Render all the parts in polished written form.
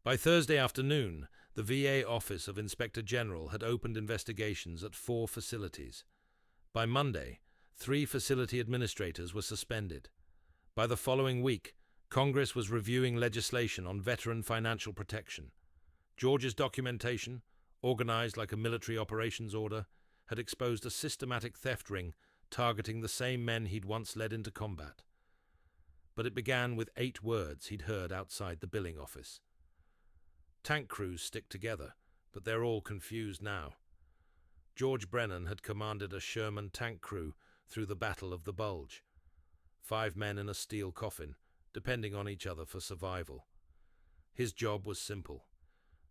By Thursday afternoon, the VA Office of Inspector General had opened investigations at 4 facilities. By Monday, 3 facility administrators were suspended. By the following week, Congress was reviewing legislation on veteran financial protection. George's documentation, organized like a military operations order, had exposed a systematic theft ring targeting the same men he'd once led into combat. But it began with 8 words he'd heard outside the billing office. Tank crews stick together, but they're all confused now. George Brennan had commanded a Sherman tank crew through the Battle of the Bulge. 5 men in a steel coffin, depending on each other for survival. His job was simple: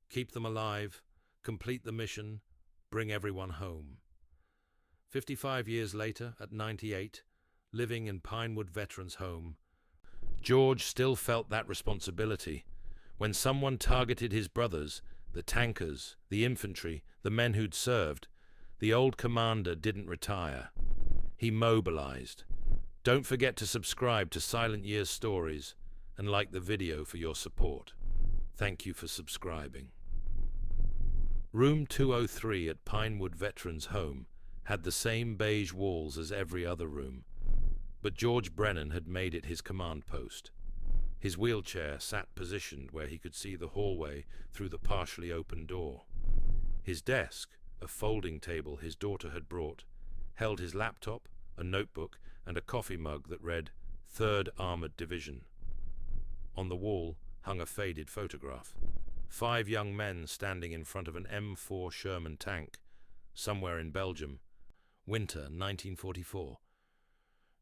keep them alive, complete the mission, bring everyone home. 55 years later, at 98, living in Pinewood Veterans Home, George still felt that responsibility. When someone targeted his brothers, the tankers, the infantry, the men who'd served, the old commander didn't retire. He mobilized. Don't forget to subscribe to Silent Years Stories and like the video for your support. Thank you for subscribing. Room 203 at Pinewood Veterans Home had the same beige walls as every other room, but George Brennan had made it his command post. His wheelchair sat positioned where he could see the hallway through the partially open door. His desk, a folding table his daughter had brought, held his laptop, a notebook, and a coffee mug that read, 3rd Armored Division. On the wall hung a faded photograph. 5 young men standing in front of an M4 Sherman tank, somewhere in Belgium. Winter 1944.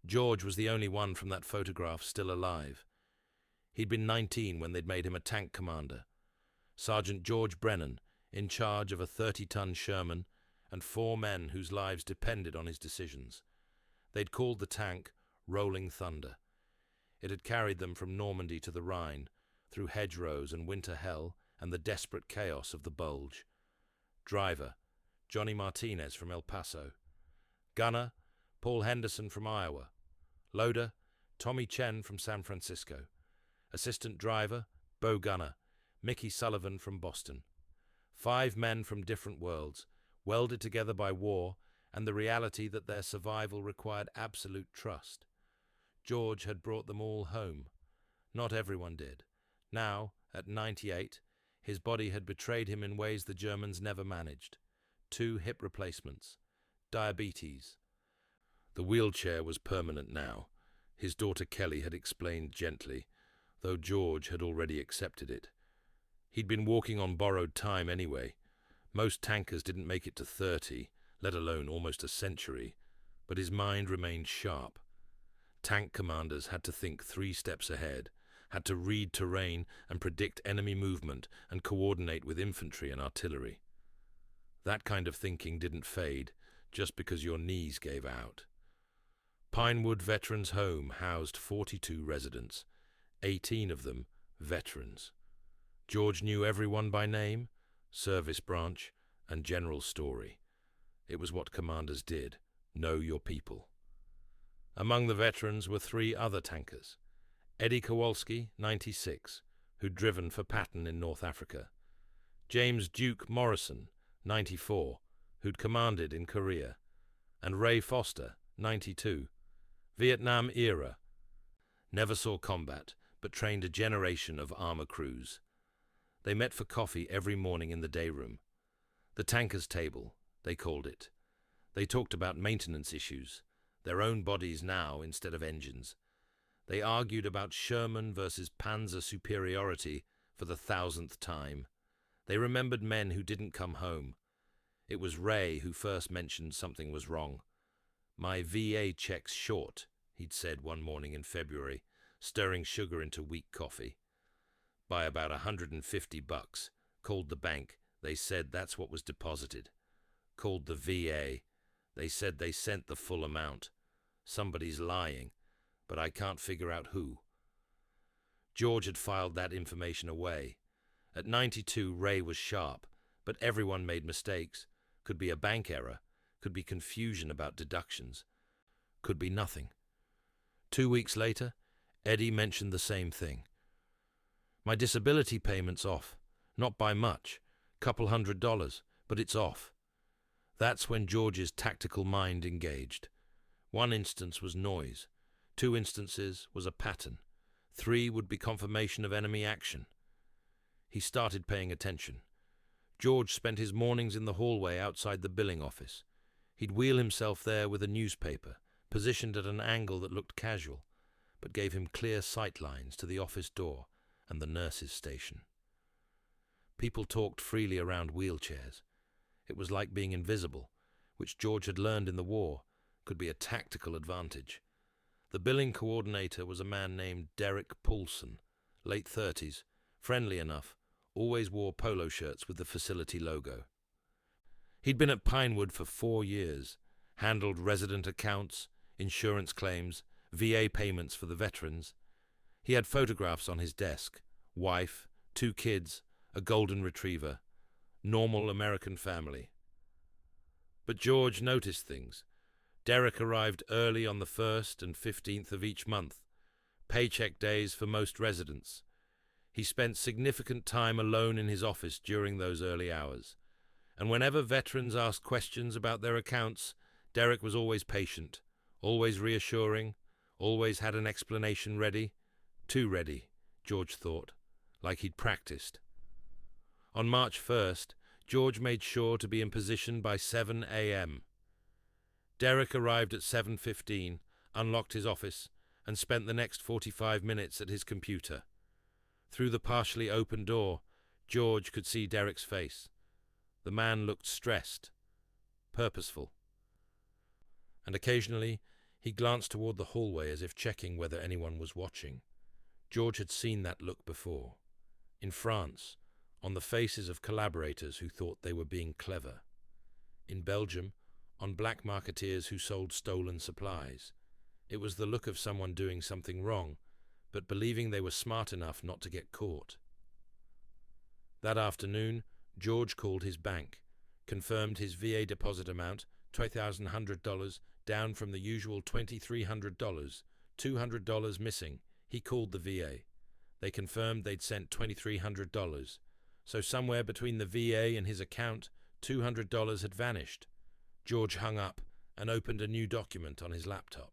George was the only one from that photograph still alive. He'd been 19 when they'd made him a tank commander. Sergeant George Brennan, in charge of a 30-ton Sherman and 4 men whose lives depended on his decisions. They'd called the tank Rolling Thunder. It had carried them from Normandy to the Rhine, through hedgerows and winter hell and the desperate chaos of the Bulge. Driver, Johnny Martinez from El Paso. Gunner, Paul Henderson from Iowa. Loader, Tommy Chen from San Francisco. Assistant driver, Bo Gunner, Mickey Sullivan from Boston. 5 men from different worlds, welded together by war and the reality that their survival required absolute trust. George had brought them all home. Not everyone did. Now, at 98, his body had betrayed him in ways the Germans never managed. 2 hip replacements. Diabetes. The wheelchair was permanent now. His daughter Kelly had explained gently, though George had already accepted it. He'd been walking on borrowed time anyway. Most tankers didn't make it to 30, let alone almost a century, but his mind remained sharp. Tank commanders had to think 3 steps ahead, had to read terrain and predict enemy movement and coordinate with infantry and artillery. That kind of thinking didn't fade just because your knees gave out. Pinewood Veterans Home housed 42 residents, 18 of them veterans. George knew everyone by name, service branch, and general story. It was what commanders did, know your people. Among the veterans were 3 other tankers. Eddie Kowalski, 96, who'd driven for Patton in North Africa. James Duke Morrison, 94, who'd commanded in Korea. And Ray Foster, 92, Vietnam era. Never saw combat, but trained a generation of armor crews. They met for coffee every morning in the day room. The tanker's table, they called it. They talked about maintenance issues, their own bodies now instead of engines. They argued about Sherman versus Panzer superiority for the 1000th time. They remembered men who didn't come home. It was Ray who first mentioned something was wrong. "My VA check's short," he'd said one morning in February, stirring sugar into weak coffee. By about $150. Called the bank. They said that's what was deposited. Called the VA. They said they sent the full amount. Somebody's lying, but I can't figure out who. George had filed that information away. At 92, Ray was sharp, but everyone made mistakes. Could be a bank error, could be confusion about deductions, could be nothing. 2 weeks later, Eddie mentioned the same thing. "My disability payment's off," Not by much, couple $100, but it's off. That's when George's tactical mind engaged. One instance was noise. 2 instances was a pattern. 3 would be confirmation of enemy action. He started paying attention. George spent his mornings in the hallway outside the billing office. He'd wheel himself there with a newspaper, positioned at an angle that looked casual, but gave him clear sight lines to the office door and the nurse's station. People talked freely around wheelchairs. It was like being invisible, which George had learned in the war could be a tactical advantage. The billing coordinator was a man named Derek Poulsen, late 30s, friendly enough, always wore polo shirts with the facility logo. He'd been at Pinewood for 4 years, handled resident accounts, insurance claims, VA payments for the veterans. He had photographs on his desk, wife, 2 kids, a golden retriever, normal American family. But George noticed things. Derek arrived early on the 1st and 15th of each month, paycheck days for most residents. He spent significant time alone in his office during those early hours, and whenever veterans asked questions about their accounts, Derek was always patient, always reassuring, always had an explanation ready. Too ready, George thought, like he'd practiced. On March 1st, George made sure to be in position by 7 a.m. Derek arrived at 7:15, unlocked his office, and spent the next 45 minutes at his computer. Through the partially open door, George could see Derek's face. The man looked stressed, purposeful. And occasionally, he glanced toward the hallway as if checking whether anyone was watching. George had seen that look before. In France, on the faces of collaborators who thought they were being clever. In Belgium, on black marketeers who sold stolen supplies. It was the look of someone doing something wrong, but believing they were smart enough not to get caught. That afternoon, George called his bank, confirmed his VA deposit amount, $2,100, down from the usual $2,300, $200 missing. He called the VA. They confirmed they'd sent $2,300. So somewhere between the VA and his account, $200 had vanished. George hung up and opened a new document on his laptop.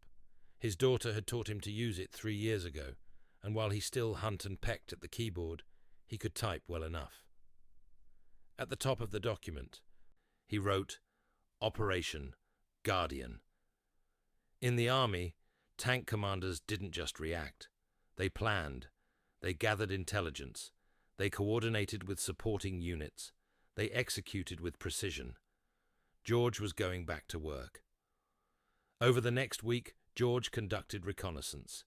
His daughter had taught him to use it 3 years ago, and while he still hunt and pecked at the keyboard, he could type well enough. At the top of the document, he wrote, Operation Guardian. In the Army, tank commanders didn't just react. They planned. They gathered intelligence. They coordinated with supporting units. They executed with precision. George was going back to work. Over the next week, George conducted reconnaissance.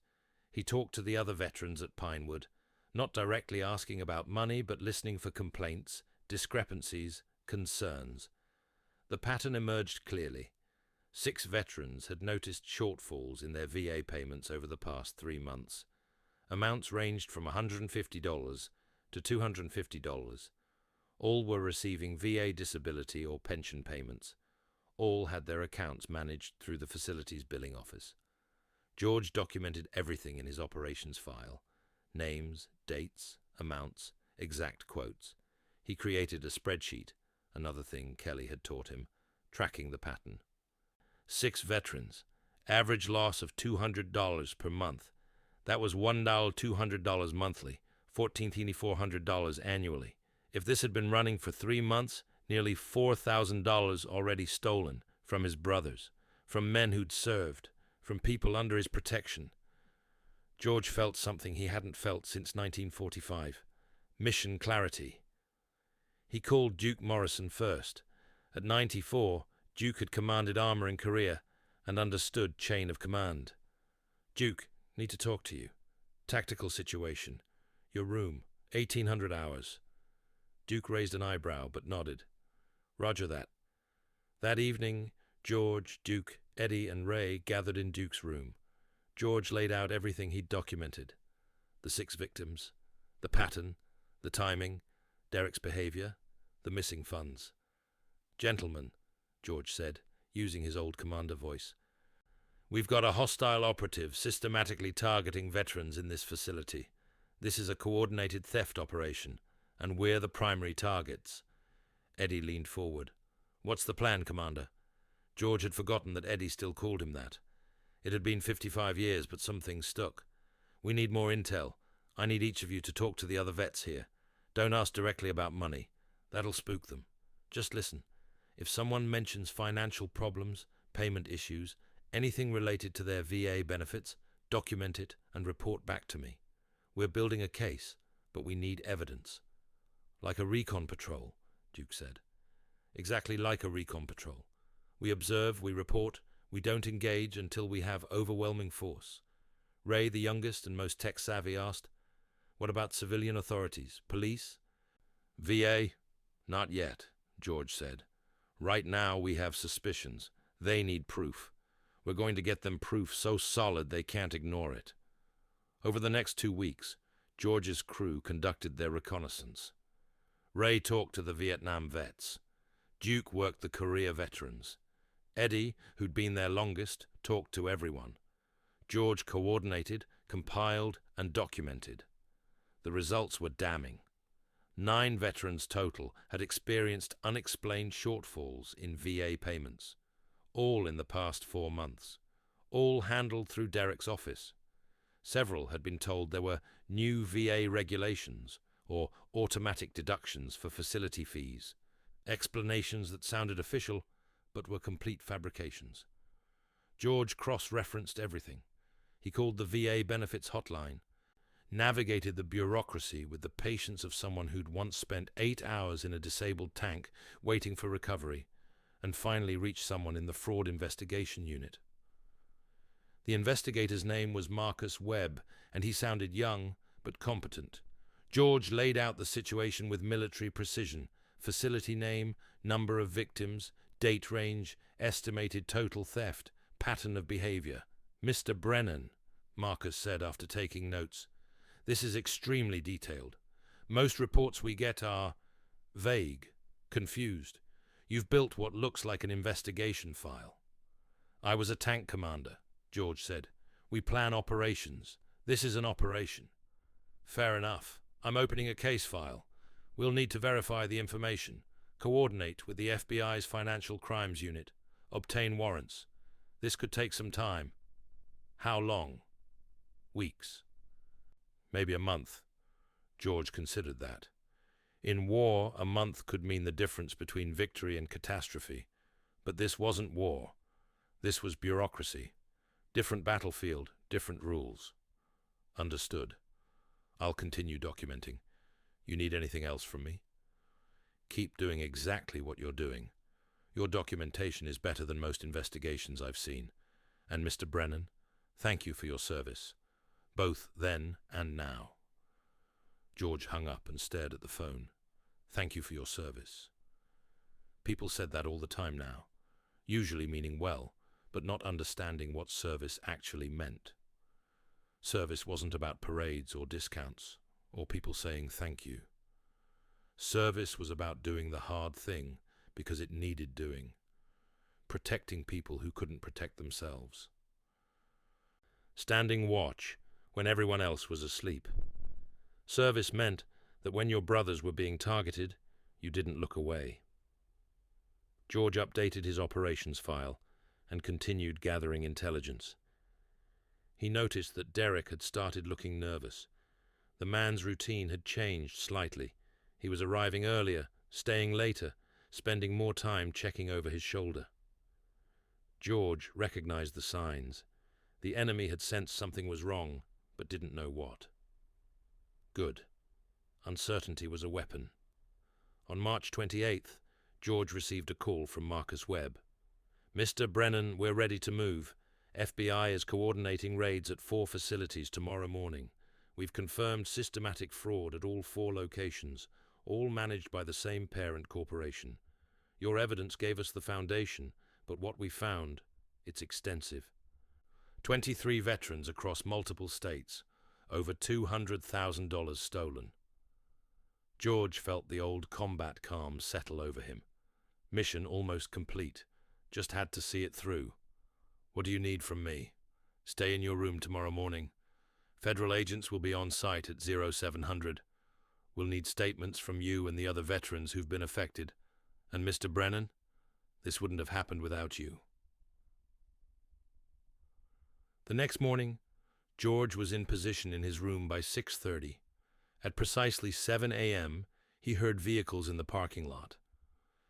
He talked to the other veterans at Pinewood, not directly asking about money, but listening for complaints, discrepancies, concerns. The pattern emerged clearly. 6 veterans had noticed shortfalls in their VA payments over the past 3 months. Amounts ranged from $150 to $250. All were receiving VA disability or pension payments. All had their accounts managed through the facility's billing office. George documented everything in his operations file: names, dates, amounts, exact quotes. He created a spreadsheet, another thing Kelly had taught him, tracking the pattern. 6 veterans, average loss of $200 per month. That was $200 monthly, $1,400 annually. If this had been running for 3 months, nearly $4,000 already stolen from his brothers, from men who'd served, from people under his protection. George felt something he hadn't felt since 1945. Mission clarity. He called Duke Morrison first. At 94, Duke had commanded armor in Korea and understood chain of command. Duke, need to talk to you. Tactical situation. Your room, 1800 hours. Duke raised an eyebrow, but nodded. Roger that. That evening, George, Duke, Eddie, and Ray gathered in Duke's room. George laid out everything he'd documented. The 6 victims, the pattern, the timing, Derek's behavior, the missing funds. Gentlemen, George said, using his old commander voice, we've got a hostile operative systematically targeting veterans in this facility. This is a coordinated theft operation, and we're the primary targets. Eddie leaned forward. What's the plan, Commander? George had forgotten that Eddie still called him that. It had been 55 years, but some things stuck. We need more intel. I need each of you to talk to the other vets here. Don't ask directly about money. That'll spook them. Just listen. If someone mentions financial problems, payment issues, anything related to their VA benefits, document it and report back to me. We're building a case, but we need evidence. Like a recon patrol, Duke said. Exactly like a recon patrol. We observe, we report, we don't engage until we have overwhelming force. Ray, the youngest and most tech-savvy, asked, What about civilian authorities? Police? VA? Not yet, George said. Right now we have suspicions. They need proof. We're going to get them proof so solid they can't ignore it. Over the next 2 weeks, George's crew conducted their reconnaissance. Ray talked to the Vietnam vets. Duke worked the Korea veterans. Eddie, who'd been there longest, talked to everyone. George coordinated, compiled, and documented. The results were damning. 9 veterans total had experienced unexplained shortfalls in VA payments, all in the past 4 months, all handled through Derek's office. Several had been told there were new VA regulations or automatic deductions for facility fees, explanations that sounded official but were complete fabrications. George cross-referenced everything. He called the VA benefits hotline, navigated the bureaucracy with the patience of someone who'd once spent 8 hours in a disabled tank waiting for recovery, and finally reached someone in the fraud investigation unit. The investigator's name was Marcus Webb, and he sounded young but competent. George laid out the situation with military precision: facility name, number of victims, date range, estimated total theft, pattern of behavior. Mr. Brennan, Marcus said after taking notes, this is extremely detailed. Most reports we get are vague, confused. You've built what looks like an investigation file. I was a tank commander, George said. We plan operations. This is an operation. Fair enough. I'm opening a case file. We'll need to verify the information, coordinate with the FBI's Financial Crimes Unit, obtain warrants. This could take some time. How long? Weeks. Maybe a month. George considered that. In war, a month could mean the difference between victory and catastrophe. But this wasn't war. This was bureaucracy. Different battlefield, different rules. Understood. I'll continue documenting. You need anything else from me? Keep doing exactly what you're doing. Your documentation is better than most investigations I've seen. And Mr. Brennan, thank you for your service, both then and now. George hung up and stared at the phone. Thank you for your service. People said that all the time now, usually meaning well, but not understanding what service actually meant. Service wasn't about parades or discounts, or people saying thank you. Service was about doing the hard thing because it needed doing, protecting people who couldn't protect themselves. Standing watch when everyone else was asleep. Service meant that when your brothers were being targeted, you didn't look away. George updated his operations file and continued gathering intelligence. He noticed that Derek had started looking nervous. The man's routine had changed slightly. He was arriving earlier, staying later, spending more time checking over his shoulder. George recognized the signs. The enemy had sensed something was wrong, but didn't know what. Good. Uncertainty was a weapon. On March 28th, George received a call from Marcus Webb. Mr. Brennan, we're ready to move. FBI is coordinating raids at 4 facilities tomorrow morning. We've confirmed systematic fraud at all 4 locations, all managed by the same parent corporation. Your evidence gave us the foundation, but what we found, it's extensive. 23 veterans across multiple states, over $200,000 stolen. George felt the old combat calm settle over him. Mission almost complete. Just had to see it through. What do you need from me? Stay in your room tomorrow morning. Federal agents will be on site at 0700. We'll need statements from you and the other veterans who've been affected. And Mr. Brennan, this wouldn't have happened without you. The next morning, George was in position in his room by 6:30. At precisely 7 a.m., he heard vehicles in the parking lot.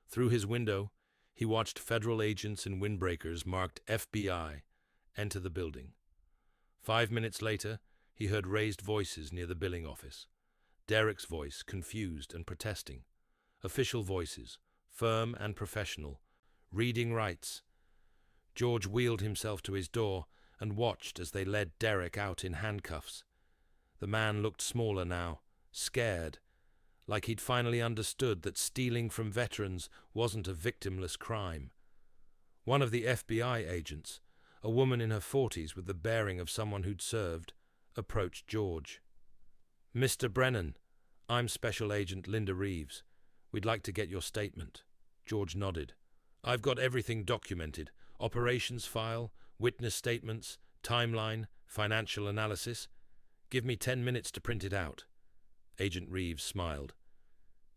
Through his window, he watched federal agents in windbreakers marked FBI enter the building. 5 minutes later, he heard raised voices near the billing office. Derek's voice, confused and protesting. Official voices, firm and professional, reading rights. George wheeled himself to his door and watched as they led Derek out in handcuffs. The man looked smaller now, scared, like he'd finally understood that stealing from veterans wasn't a victimless crime. One of the FBI agents, a woman in her 40s with the bearing of someone who'd served, approached George. "Mr. Brennan, I'm Special Agent Linda Reeves. We'd like to get your statement." George nodded. "I've got everything documented. Operations file, witness statements, timeline, financial analysis. Give me 10 minutes to print it out." Agent Reeves smiled.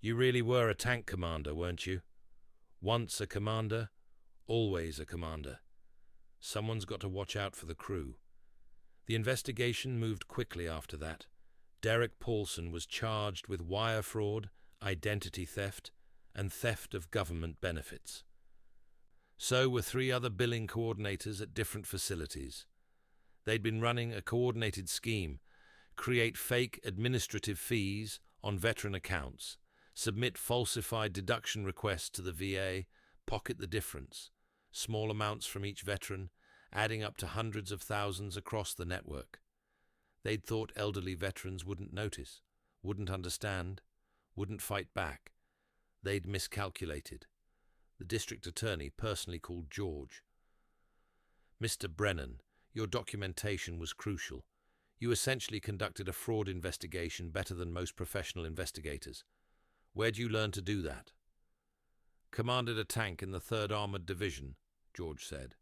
"You really were a tank commander, weren't you? Once a commander, always a commander. Someone's got to watch out for the crew." The investigation moved quickly after that. Derek Paulson was charged with wire fraud, identity theft, and theft of government benefits. So were 3 other billing coordinators at different facilities. They'd been running a coordinated scheme: create fake administrative fees on veteran accounts, submit falsified deduction requests to the VA, pocket the difference, small amounts from each veteran, adding up to hundreds of thousands across the network. They'd thought elderly veterans wouldn't notice, wouldn't understand, wouldn't fight back. They'd miscalculated. The district attorney personally called George. "Mr. Brennan, your documentation was crucial. You essentially conducted a fraud investigation better than most professional investigators. Where'd you learn to do that?" "Commanded a tank in the 3rd Armored Division," George said.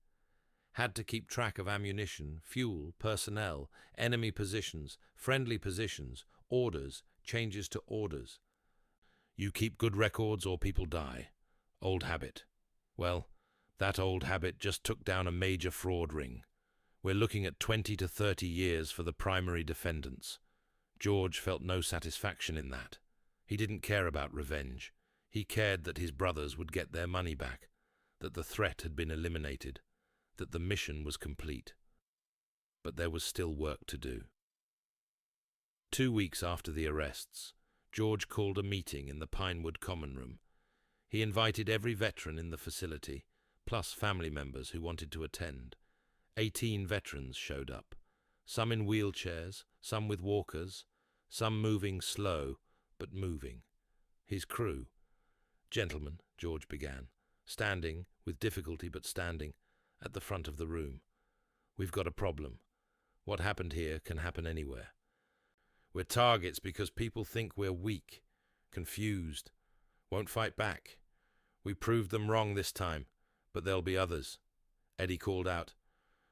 "Had to keep track of ammunition, fuel, personnel, enemy positions, friendly positions, orders, changes to orders. You keep good records or people die. Old habit. Well, that old habit just took down a major fraud ring. We're looking at 20 to 30 years for the primary defendants." George felt no satisfaction in that. He didn't care about revenge. He cared that his brothers would get their money back, that the threat had been eliminated, that the mission was complete. But there was still work to do. 2 weeks after the arrests, George called a meeting in the Pinewood Common Room. He invited every veteran in the facility, plus family members who wanted to attend. 18 veterans showed up, some in wheelchairs, some with walkers, some moving slow, but moving. His crew. "Gentlemen," George began, standing, with difficulty but standing, at the front of the room. "We've got a problem. What happened here can happen anywhere. We're targets because people think we're weak, confused, won't fight back. We proved them wrong this time, but there'll be others." Eddie called out,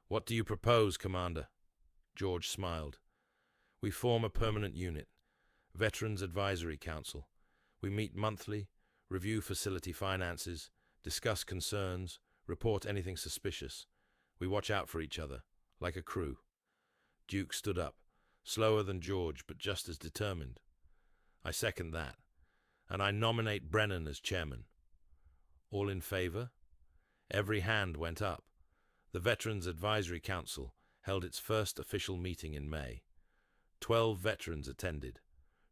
"What do you propose, Commander?" George smiled. "We form a permanent unit, Veterans Advisory Council. We meet monthly, review facility finances, discuss concerns, report anything suspicious. We watch out for each other, like a crew." Duke stood up, slower than George, but just as determined. "I second that, and I nominate Brennan as chairman." All in favor? Every hand went up. The Veterans Advisory Council held its first official meeting in May. 12 veterans attended.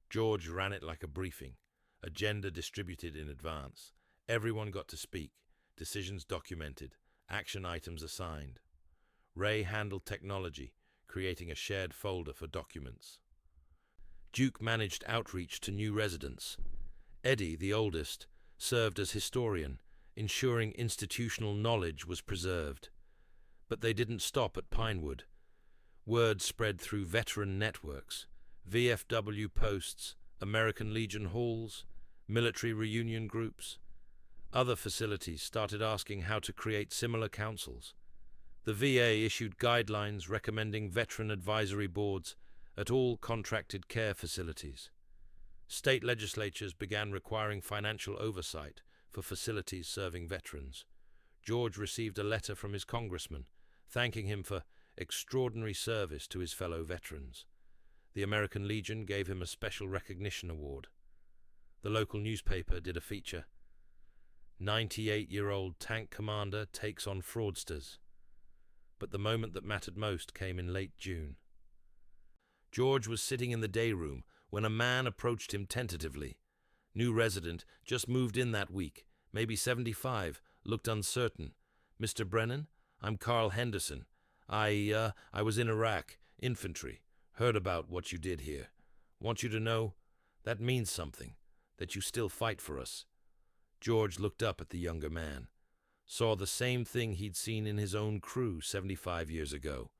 George ran it like a briefing, agenda distributed in advance. Everyone got to speak, decisions documented, action items assigned. Ray handled technology, creating a shared folder for documents. Duke managed outreach to new residents. Eddie, the oldest, served as historian, ensuring institutional knowledge was preserved. But they didn't stop at Pinewood. Word spread through veteran networks, VFW posts, American Legion halls, military reunion groups. Other facilities started asking how to create similar councils. The VA issued guidelines recommending veteran advisory boards at all contracted care facilities. State legislatures began requiring financial oversight for facilities serving veterans. George received a letter from his congressman thanking him for extraordinary service to his fellow veterans. The American Legion gave him a special recognition award. The local newspaper did a feature. 98-year-old tank commander takes on fraudsters. But the moment that mattered most came in late June. George was sitting in the day room when a man approached him tentatively. New resident, just moved in that week, maybe 75, looked uncertain. "Mr. Brennan, I'm Carl Henderson. I was in Iraq, infantry. Heard about what you did here. Want you to know that means something, that you still fight for us." George looked up at the younger man, saw the same thing he'd seen in his own crew 75 years ago.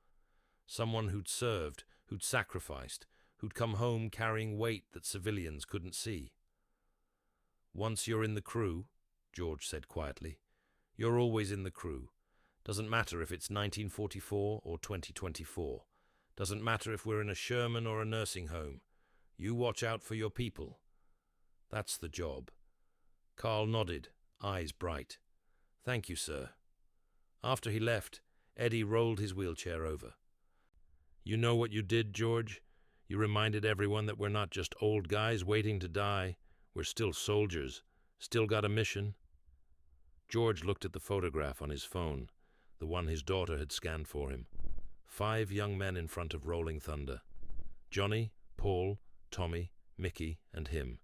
Someone who'd served, who'd sacrificed, who'd come home carrying weight that civilians couldn't see. "Once you're in the crew," George said quietly, "you're always in the crew. Doesn't matter if it's 1944 or 2024. Doesn't matter if we're in a Sherman or a nursing home. You watch out for your people. That's the job." Carl nodded, eyes bright. "Thank you, sir." After he left, Eddie rolled his wheelchair over. "You know what you did, George? You reminded everyone that we're not just old guys waiting to die. We're still soldiers, still got a mission." George looked at the photograph on his phone, the one his daughter had scanned for him. 5 young men in front of Rolling Thunder. Johnny, Paul, Tommy, Mickey, and him.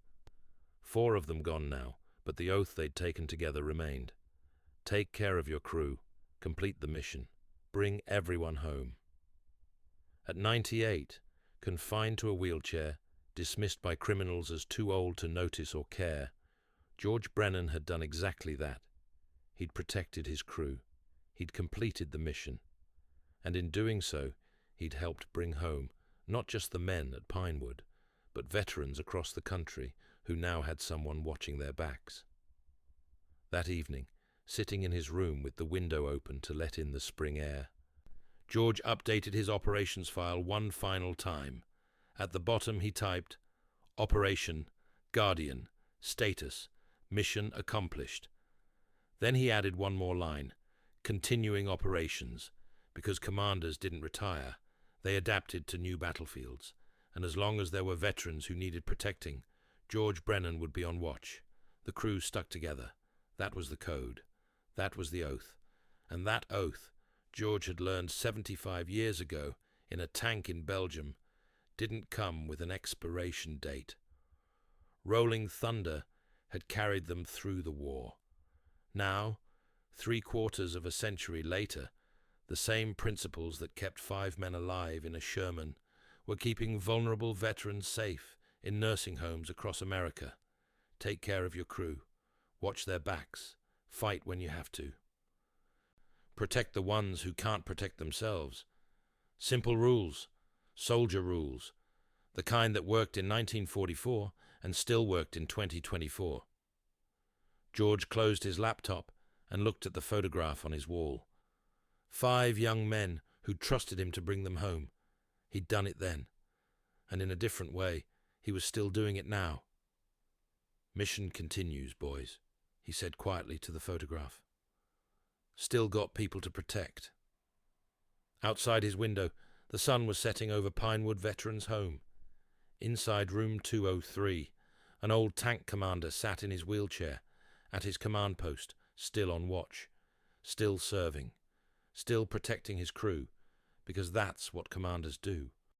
4 of them gone now, but the oath they'd taken together remained. Take care of your crew. Complete the mission. Bring everyone home. At 98, confined to a wheelchair, dismissed by criminals as too old to notice or care, George Brennan had done exactly that. He'd protected his crew. He'd completed the mission. And in doing so, he'd helped bring home not just the men at Pinewood, but veterans across the country who now had someone watching their backs. That evening, sitting in his room with the window open to let in the spring air, George updated his operations file one final time. At the bottom he typed, "Operation, Guardian, status, mission accomplished." Then he added one more line, "Continuing operations," because commanders didn't retire. They adapted to new battlefields, and as long as there were veterans who needed protecting, George Brennan would be on watch. The crew stuck together. That was the code. That was the oath. And that oath, George had learned 75 years ago in a tank in Belgium, didn't come with an expiration date. Rolling Thunder had carried them through the war. Now, 3/4 of a century later, the same principles that kept 5 men alive in a Sherman were keeping vulnerable veterans safe in nursing homes across America. Take care of your crew. Watch their backs. Fight when you have to. Protect the ones who can't protect themselves. Simple rules. Soldier rules. The kind that worked in 1944 and still worked in 2024. George closed his laptop and looked at the photograph on his wall. 5 young men who trusted him to bring them home. He'd done it then. And in a different way, he was still doing it now. "Mission continues, boys," he said quietly to the photograph. "Still got people to protect." Outside his window, the sun was setting over Pinewood Veterans Home. Inside room 203, an old tank commander sat in his wheelchair, at his command post, still on watch, still serving, still protecting his crew, because that's what commanders do.